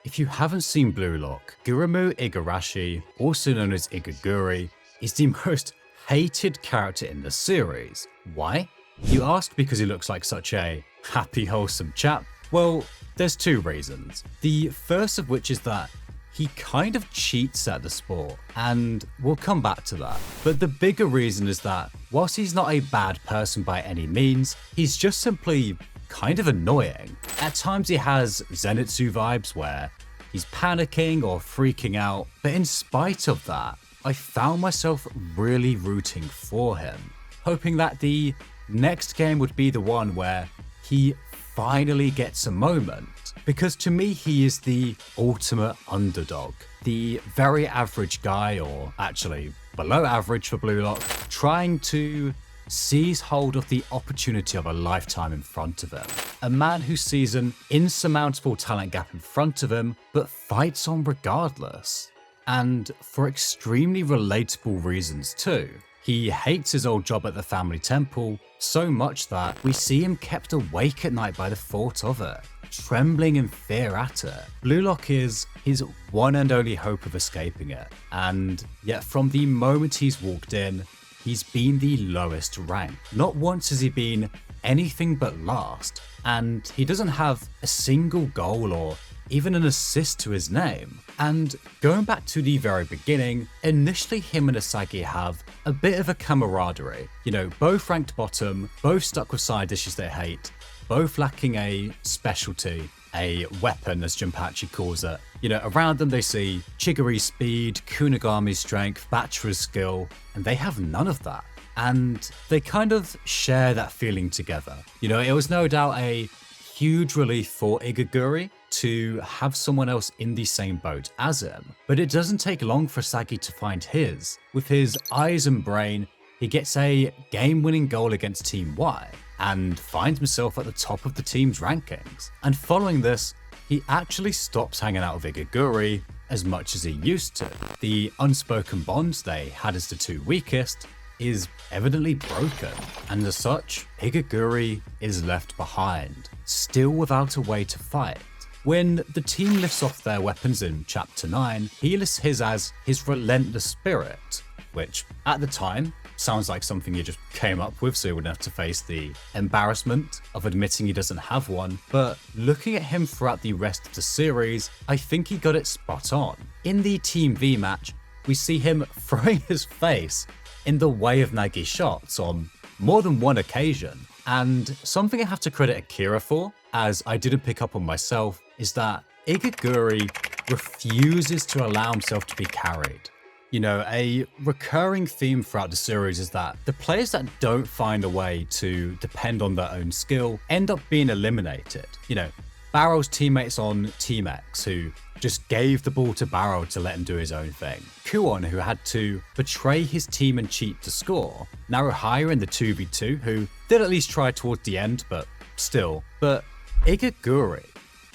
If you haven't seen Blue Lock, Gurumu Igarashi, also known as Igaguri, is the most hated character in the series. Why? You ask because he looks like such a happy, wholesome chap? Well, there's two reasons. The first of which is that he kind of cheats at the sport, and we'll come back to that. But the bigger reason is that whilst he's not a bad person by any means, he's just simply kind of annoying. At times he has Zenitsu vibes where he's panicking or freaking out, but in spite of that, I found myself really rooting for him, hoping that the next game would be the one where he finally gets a moment. Because to me, he is the ultimate underdog, the very average guy, or actually below average for Blue Lock, trying to seize hold of the opportunity of a lifetime in front of him. A man who sees an insurmountable talent gap in front of him, but fights on regardless. And for extremely relatable reasons too. He hates his old job at the family temple so much that we see him kept awake at night by the thought of it, trembling in fear at it. Blue Lock is his one and only hope of escaping it, and yet from the moment he's walked in, he's been the lowest rank. Not once has he been anything but last, and he doesn't have a single goal or even an assist to his name. And going back to the very beginning, initially him and Asagi have a bit of a camaraderie. You know, both ranked bottom, both stuck with side dishes they hate, both lacking a specialty, a weapon as Jinpachi calls it. You know, around them they see Chiguri's speed, Kunigami's strength, Bachira's skill, and they have none of that. And they kind of share that feeling together. You know, it was no doubt a huge relief for Igaguri to have someone else in the same boat as him. But it doesn't take long for Asagi to find his. With his eyes and brain, he gets a game-winning goal against Team Y and finds himself at the top of the team's rankings. And following this, he actually stops hanging out with Igaguri as much as he used to. The unspoken bonds they had as the two weakest is evidently broken, and as such, Igaguri is left behind, still without a way to fight. When the team lifts off their weapons in Chapter 9, he lists his as his relentless spirit, which at the time sounds like something he just came up with so he wouldn't have to face the embarrassment of admitting he doesn't have one. But looking at him throughout the rest of the series, I think he got it spot on. In the Team V match, we see him throwing his face in the way of Nagi's shots on more than one occasion. And something I have to credit Akira for, as I didn't pick up on myself, is that Igaguri refuses to allow himself to be carried. You know, a recurring theme throughout the series is that the players that don't find a way to depend on their own skill end up being eliminated. You know, Barrow's teammates on Team X who just gave the ball to Barrow to let him do his own thing. Kuon, who had to betray his team and cheat to score. Naruhaya in the 2v2, who did at least try towards the end, but still. But Igaguri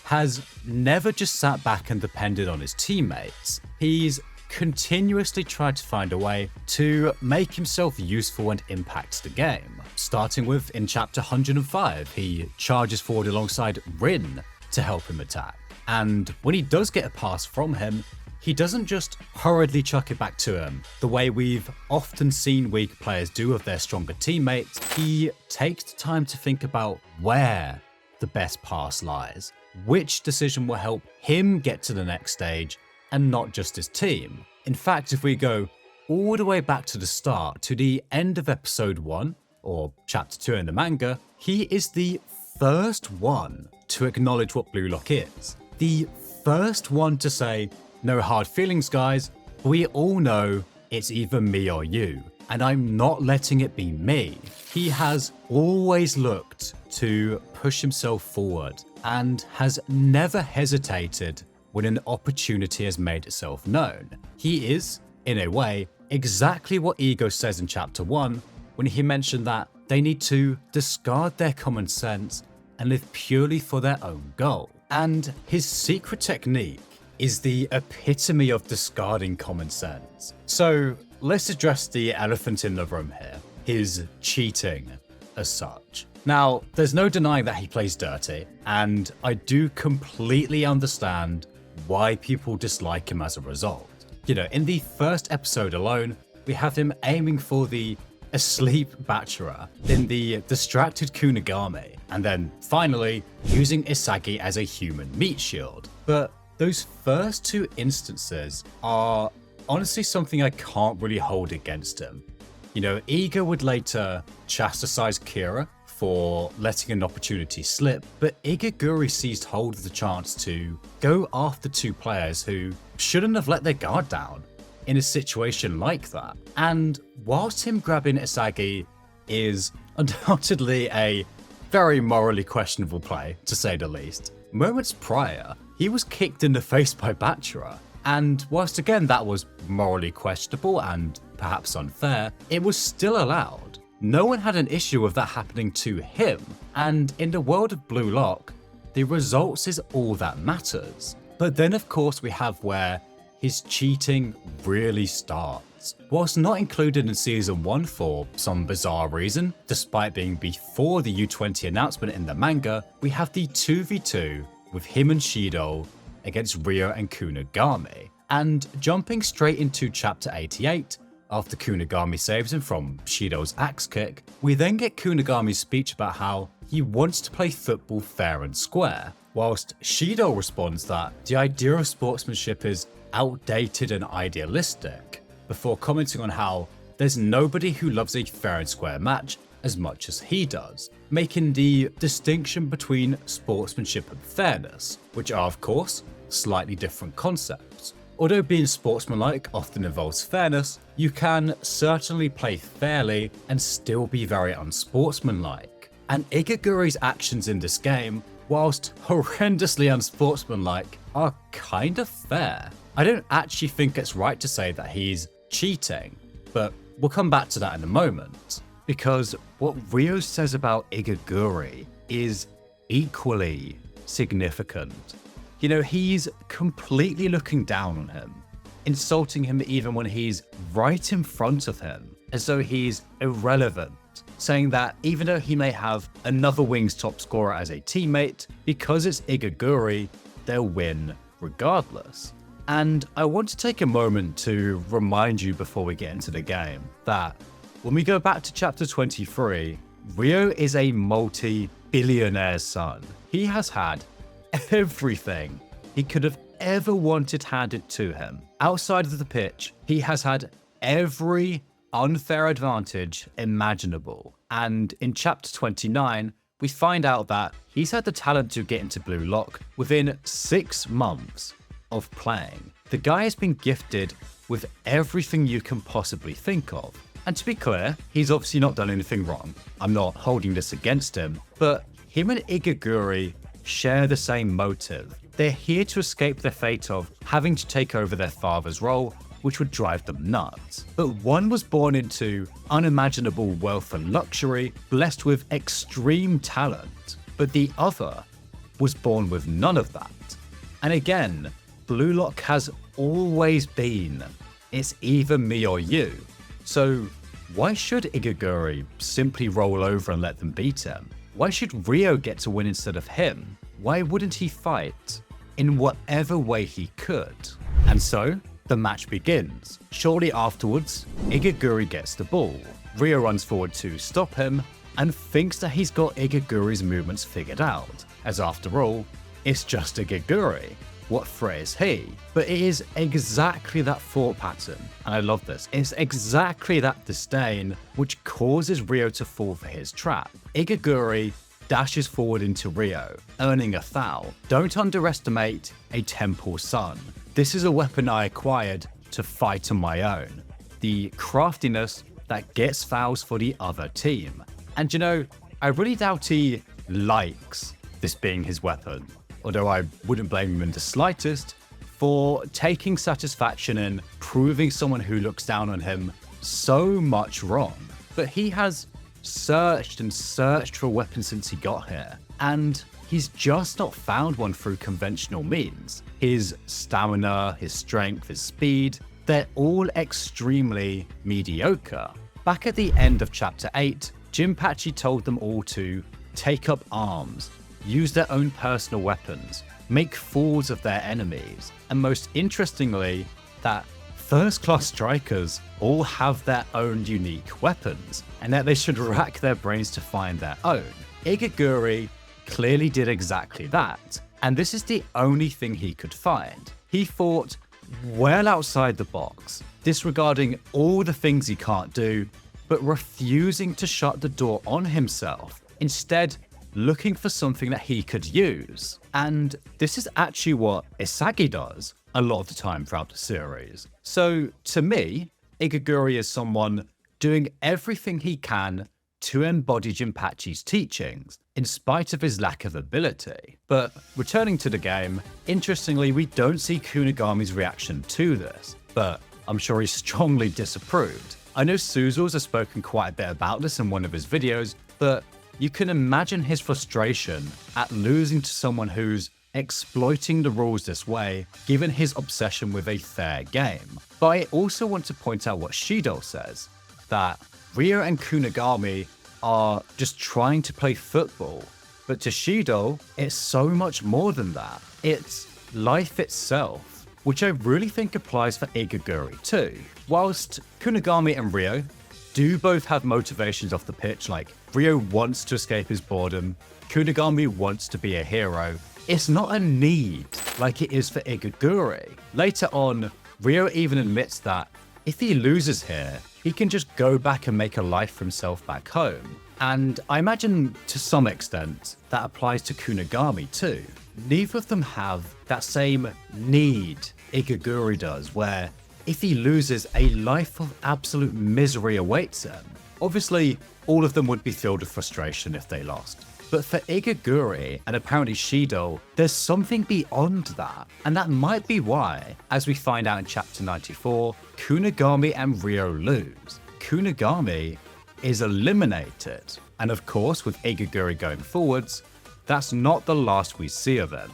has never just sat back and depended on his teammates. He's continuously tried to find a way to make himself useful and impact the game. Starting with, in Chapter 105, he charges forward alongside Rin to help him attack. And when he does get a pass from him, he doesn't just hurriedly chuck it back to him, the way we've often seen weak players do of their stronger teammates. He takes the time to think about where the best pass lies, which decision will help him get to the next stage, and not just his team. In fact, if we go all the way back to the start, to the end of episode 1, or chapter 2 in the manga, he is the first one to acknowledge what Blue Lock is. The first one to say, no hard feelings guys, we all know it's either me or you, and I'm not letting it be me. He has always looked to push himself forward, and has never hesitated when an opportunity has made itself known. He is, in a way, exactly what Ego says in Chapter 1 when he mentioned that they need to discard their common sense and live purely for their own goal. And his secret technique is the epitome of discarding common sense. So let's address the elephant in the room here, his cheating as such. Now, there's no denying that he plays dirty, and I do completely understand why people dislike him as a result. You know, in the first episode alone, we have him aiming for the asleep Bachara, then the distracted Kunigami, and then finally using Isagi as a human meat shield. But those first two instances are honestly something I can't really hold against him. You know, Iga would later chastise Kira for letting an opportunity slip, but Igaguri seized hold of the chance to go after two players who shouldn't have let their guard down in a situation like that. And whilst him grabbing Isagi is undoubtedly a very morally questionable play, to say the least, moments prior, he was kicked in the face by Bachara. And whilst again that was morally questionable and perhaps unfair, it was still allowed. No one had an issue with that happening to him, and in the world of Blue Lock, the results is all that matters. But then of course we have where his cheating really starts. Whilst not included in Season 1 for some bizarre reason, despite being before the U20 announcement in the manga, we have the 2v2 with him and Shido against Ryo and Kunigami. And jumping straight into Chapter 88, after Kunigami saves him from Shido's axe kick, we then get Kunigami's speech about how he wants to play football fair and square, whilst Shido responds that the idea of sportsmanship is outdated and idealistic, before commenting on how there's nobody who loves a fair and square match as much as he does, making the distinction between sportsmanship and fairness, which are of course slightly different concepts. Although being sportsmanlike often involves fairness, you can certainly play fairly and still be very unsportsmanlike. And Igaguri's actions in this game, whilst horrendously unsportsmanlike, are kind of fair. I don't actually think it's right to say that he's cheating, but we'll come back to that in a moment. Because what Ryo says about Igaguri is equally significant. You know, he's completely looking down on him, insulting him even when he's right in front of him, as though he's irrelevant, saying that even though he may have another Wings top scorer as a teammate, because it's Igaguri, they'll win regardless. And I want to take a moment to remind you before we get into the game that when we go back to Chapter 23, Ryo is a multi-billionaire's son. He has had everything he could have ever wanted handed to him. Outside of the pitch, he has had every unfair advantage imaginable. And in Chapter 29, we find out that he's had the talent to get into Blue Lock within 6 months of playing. The guy has been gifted with everything you can possibly think of. And to be clear, he's obviously not done anything wrong. I'm not holding this against him, but him and Igaguri share the same motive. They're here to escape the fate of having to take over their father's role, which would drive them nuts. But one was born into unimaginable wealth and luxury, blessed with extreme talent, but the other was born with none of that. And again, Blue Lock has always been, it's either me or you. So why should Igaguri simply roll over and let them beat him? Why should Ryo get to win instead of him? Why wouldn't he fight in whatever way he could? And so the match begins. Shortly afterwards, Igaguri gets the ball. Ryo runs forward to stop him and thinks that he's got Igaguri's movements figured out, as after all, it's just Igaguri. What threat is he? But it is exactly that thought pattern, and I love this. It's exactly that disdain which causes Ryo to fall for his trap. Igaguri dashes forward into Ryo, earning a foul. Don't underestimate a temple son. This is a weapon I acquired to fight on my own. The craftiness that gets fouls for the other team. And you know, I really doubt he likes this being his weapon. Although I wouldn't blame him in the slightest for taking satisfaction in proving someone who looks down on him so much wrong. But he has searched and searched for a weapon since he got here, and he's just not found one through conventional means. His stamina, his strength, his speed, they're all extremely mediocre. Back at the end of Chapter 8, Jinpachi told them all to take up arms, use their own personal weapons, make fools of their enemies, and most interestingly, that first-class strikers all have their own unique weapons, and that they should rack their brains to find their own. Igaguri clearly did exactly that, and this is the only thing he could find. He thought well outside the box, disregarding all the things he can't do, but refusing to shut the door on himself, instead looking for something that he could use. And this is actually what Isagi does a lot of the time throughout the series. So to me, Igaguri is someone doing everything he can to embody Jinpachi's teachings, in spite of his lack of ability. But returning to the game, interestingly, we don't see Kunigami's reaction to this, but I'm sure he's strongly disapproved. I know Suzu's has spoken quite a bit about this in one of his videos, but you can imagine his frustration at losing to someone who's exploiting the rules this way, given his obsession with a fair game. But I also want to point out what Shido says, that Ryo and Kunigami are just trying to play football, but to Shido, it's so much more than that. It's life itself, which I really think applies for Igaguri too. Whilst Kunigami and Ryo do both have motivations off the pitch, like Ryo wants to escape his boredom, Kunigami wants to be a hero, it's not a need like it is for Igaguri. Later on, Ryo even admits that if he loses here, he can just go back and make a life for himself back home. And I imagine to some extent that applies to Kunigami too. Neither of them have that same need Igaguri does, where if he loses, a life of absolute misery awaits him. Obviously, all of them would be filled with frustration if they lost. But for Igaguri, and apparently Shido, there's something beyond that. And that might be why, as we find out in chapter 94, Kunigami and Ryo lose. Kunigami is eliminated. And of course, with Igaguri going forwards, that's not the last we see of him.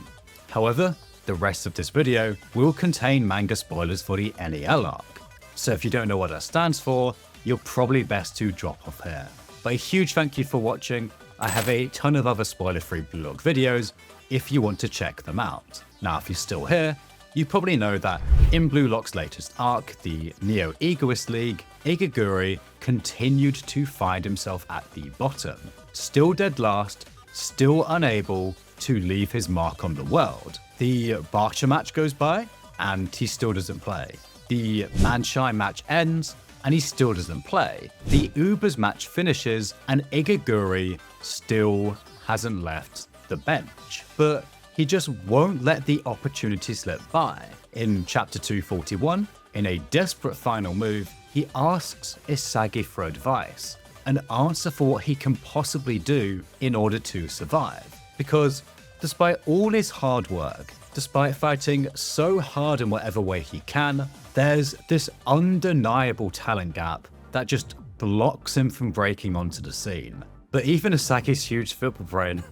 However, the rest of this video will contain manga spoilers for the NEL arc. So if you don't know what that stands for, you're probably best to drop off here. But a huge thank you for watching. I have a ton of other spoiler-free Blue Lock videos if you want to check them out. Now, if you're still here, you probably know that in Blue Lock's latest arc, the Neo Egoist League, Igaguri continued to find himself at the bottom, still dead last, still unable to leave his mark on the world. The Barsha match goes by, and he still doesn't play. The Manshai match ends, and he still doesn't play. The Ubers match finishes, and Igaguri still hasn't left the bench. But he just won't let the opportunity slip by. In chapter 241, in a desperate final move, he asks Isagi for advice, an answer for what he can possibly do in order to survive. Because despite all his hard work, despite fighting so hard in whatever way he can, there's this undeniable talent gap that just blocks him from breaking onto the scene. But even Isagi's huge football brain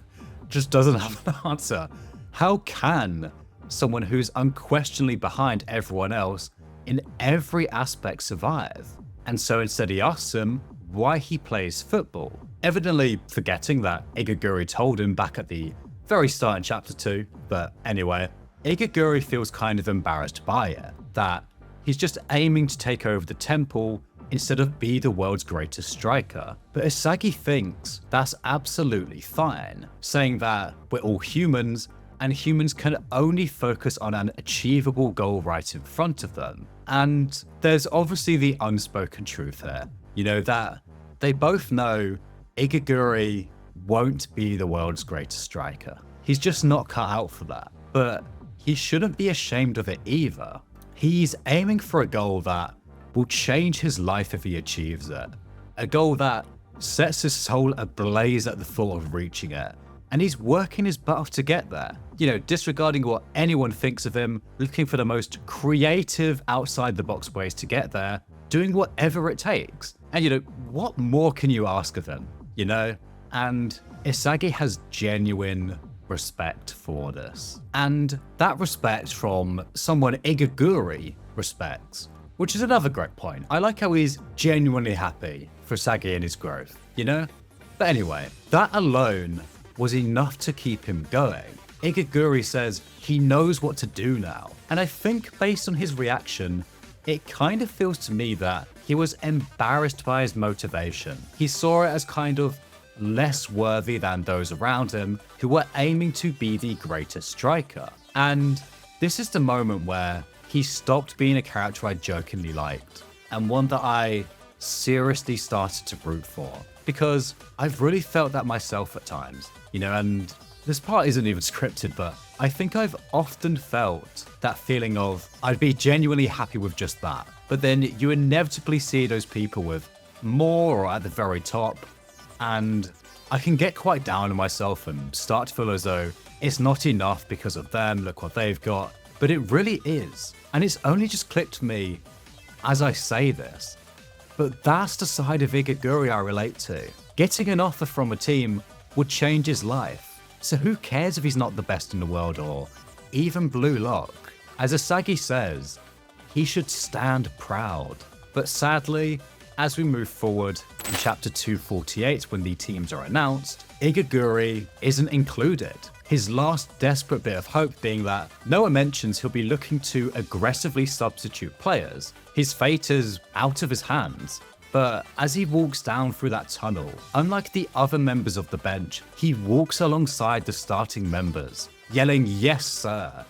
just doesn't have an answer. How can someone who's unquestionably behind everyone else in every aspect survive? And so instead he asks him why he plays football, evidently forgetting that Igaguri told him back at the very start in chapter 2. But anyway, Igaguri feels kind of embarrassed by it, that he's just aiming to take over the temple instead of be the world's greatest striker. But Isagi thinks that's absolutely fine, saying that we're all humans and humans can only focus on an achievable goal right in front of them. And there's obviously the unspoken truth here, you know, that they both know Igaguri won't be the world's greatest striker. He's just not cut out for that. But he shouldn't be ashamed of it either. He's aiming for a goal that will change his life if he achieves it. A goal that sets his soul ablaze at the thought of reaching it. And he's working his butt off to get there. You know, disregarding what anyone thinks of him, looking for the most creative outside the box ways to get there, doing whatever it takes. And you know, what more can you ask of him, you know? And Isagi has genuine respect for this. And that respect from someone Igaguri respects, which is another great point. I like how he's genuinely happy for Isagi and his growth, you know? But anyway, that alone was enough to keep him going. Igaguri says he knows what to do now. And I think based on his reaction, it kind of feels to me that he was embarrassed by his motivation. He saw it as kind of less worthy than those around him who were aiming to be the greatest striker. And this is the moment where he stopped being a character I jokingly liked and one that I seriously started to root for, because I've really felt that myself at times, and this part isn't even scripted, but I think I've often felt that feeling of I'd be genuinely happy with just that, but then you inevitably see those people with more or at the very top, and I can get quite down on myself and start to feel as though it's not enough because of them, look what they've got, but it really is. And it's only just clicked me as I say this, but that's the side of Igaguri I relate to. Getting an offer from a team would change his life, so who cares if he's not the best in the world or even Blue Lock? As Asagi says, he should stand proud. But sadly, as we move forward in chapter 248 when the teams are announced, Igaguri isn't included. His last desperate bit of hope being that Noah mentions he'll be looking to aggressively substitute players. His fate is out of his hands. But as he walks down through that tunnel, unlike the other members of the bench, he walks alongside the starting members, yelling, "Yes, sir,"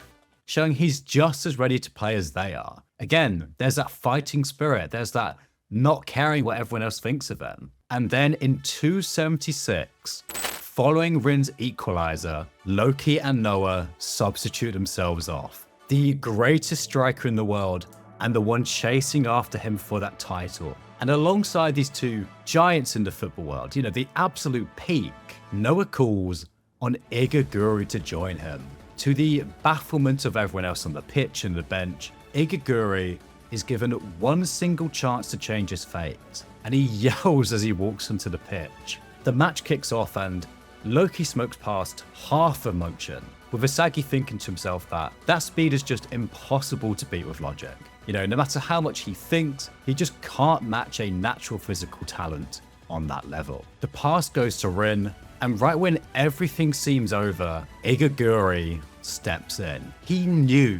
showing he's just as ready to play as they are. Again, there's that fighting spirit, there's that not caring what everyone else thinks of him. And then in 276, following Rin's equalizer, Loki and Noah substitute themselves off. The greatest striker in the world and the one chasing after him for that title. And alongside these two giants in the football world, the absolute peak, Noah calls on Igaguri to join him. To the bafflement of everyone else on the pitch and the bench, Igaguri is given one single chance to change his fate, and he yells as he walks onto the pitch. The match kicks off and Loki smokes past half of Munchen, with Asagi thinking to himself that speed is just impossible to beat with logic. No matter how much he thinks, he just can't match a natural physical talent on that level. The pass goes to Rin, and right when everything seems over, Igaguri steps in. He knew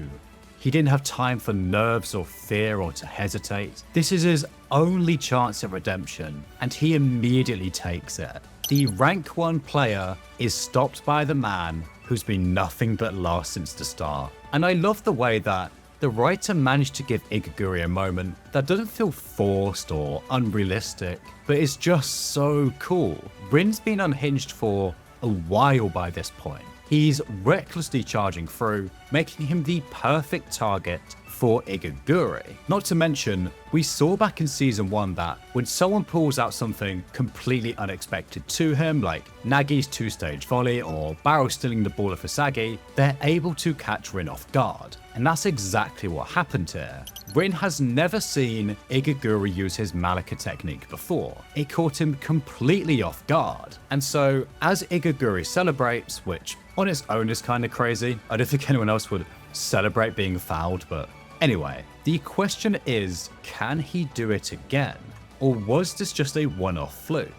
he didn't have time for nerves or fear or to hesitate. This is his only chance at redemption, and he immediately takes it. The rank 1 player is stopped by the man who's been nothing but lost since the start. And I love the way that the writer managed to give Igaguri a moment that doesn't feel forced or unrealistic, but is just so cool. Rin's been unhinged for a while by this point. He's recklessly charging through, making him the perfect target for Igaguri. Not to mention, we saw back in season 1 that when someone pulls out something completely unexpected to him, like Nagi's 2-stage volley or Barrow stealing the ball of Asagi, they're able to catch Rin off guard. And that's exactly what happened here. Rin has never seen Igaguri use his Malika technique before. It caught him completely off guard. And so, as Igaguri celebrates, which on its own is kind of crazy, I don't think anyone else would celebrate being fouled, but anyway, the question is, can he do it again? Or was this just a one-off fluke?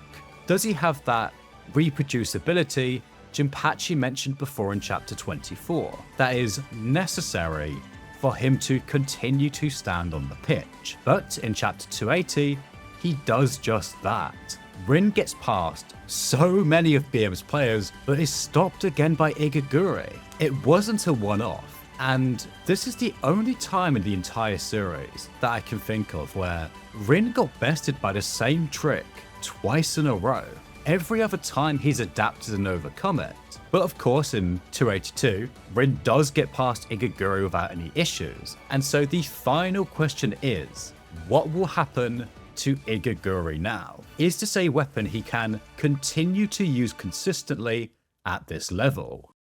Does he have that reproducibility Jinpachi mentioned before in chapter 24 that is necessary for him to continue to stand on the pitch? But in chapter 280, he does just that. Rin gets past so many of BM's players, but is stopped again by Igaguri. It wasn't a one-off, and this is the only time in the entire series that I can think of where Rin got bested by the same trick twice in a row. Every other time he's adapted and overcome it. But of course in 282, Rin does get past Igaguri without any issues. And so the final question is, what will happen to Igaguri now? Is this a weapon he can continue to use consistently at this level?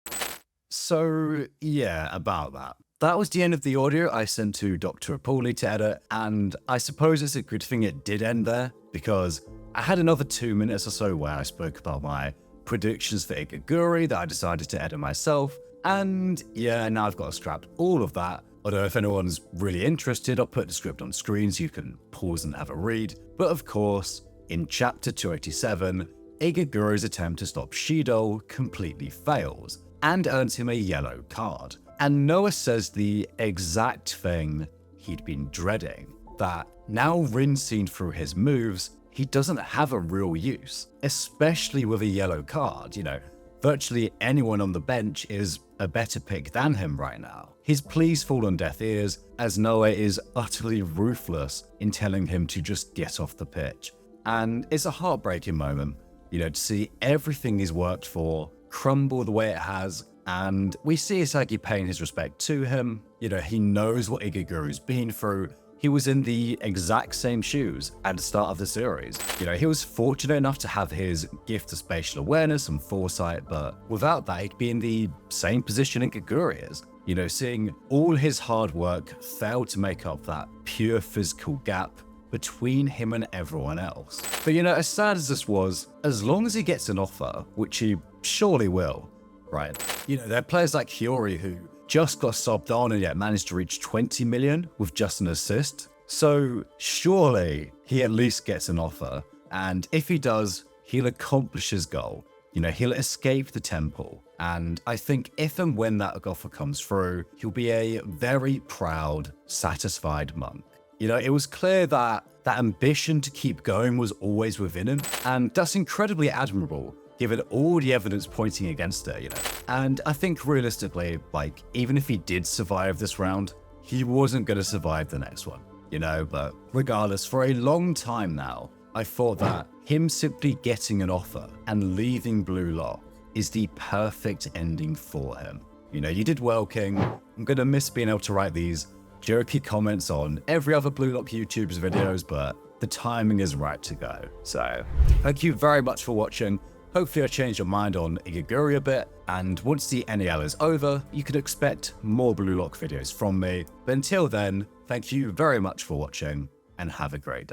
So yeah, about that. That was the end of the audio I sent to Dr. Apoli to edit, and I suppose it's a good thing it did end there, because I had another 2 minutes or so where I spoke about my predictions for Igaguri that I decided to edit myself, and yeah, now I've got to scrap all of that. Although if anyone's really interested, I'll put the script on screen so you can pause and have a read. But of course, in chapter 287, Igaguri's attempt to stop Shido completely fails, and earns him a yellow card. And Noah says the exact thing he'd been dreading, that now rinsing through his moves, he doesn't have a real use, especially with a yellow card. Virtually anyone on the bench is a better pick than him right now. His pleas fall on deaf ears as Noah is utterly ruthless in telling him to just get off the pitch. And it's a heartbreaking moment, to see everything he's worked for crumble the way it has. And we see Isagi paying his respect to him. He knows what Igaguru's been through. He was in the exact same shoes at the start of the series. He was fortunate enough to have his gift of spatial awareness and foresight, but without that, he'd be in the same position Igaguri is. Seeing all his hard work fail to make up that pure physical gap between him and everyone else. But as sad as this was, as long as he gets an offer, which he surely will, right? There are players like Hiyori who just got subbed on and yet managed to reach 20 million with just an assist. So surely he at least gets an offer. And if he does, he'll accomplish his goal. He'll escape the temple. And I think if and when that offer comes through, he'll be a very proud, satisfied monk. It was clear that that ambition to keep going was always within him. And that's incredibly admirable, given all the evidence pointing against it, And I think realistically, even if he did survive this round, he wasn't going to survive the next one, But regardless, for a long time now, I thought that him simply getting an offer and leaving Blue Lock is the perfect ending for him. You did well, King. I'm going to miss being able to write these jerky comments on every other Blue Lock YouTuber's videos, but the timing is right to go. So thank you very much for watching. Hopefully I changed your mind on Igaguri a bit, and once the NEL is over, you can expect more Blue Lock videos from me. But until then, thank you very much for watching, and have a great day.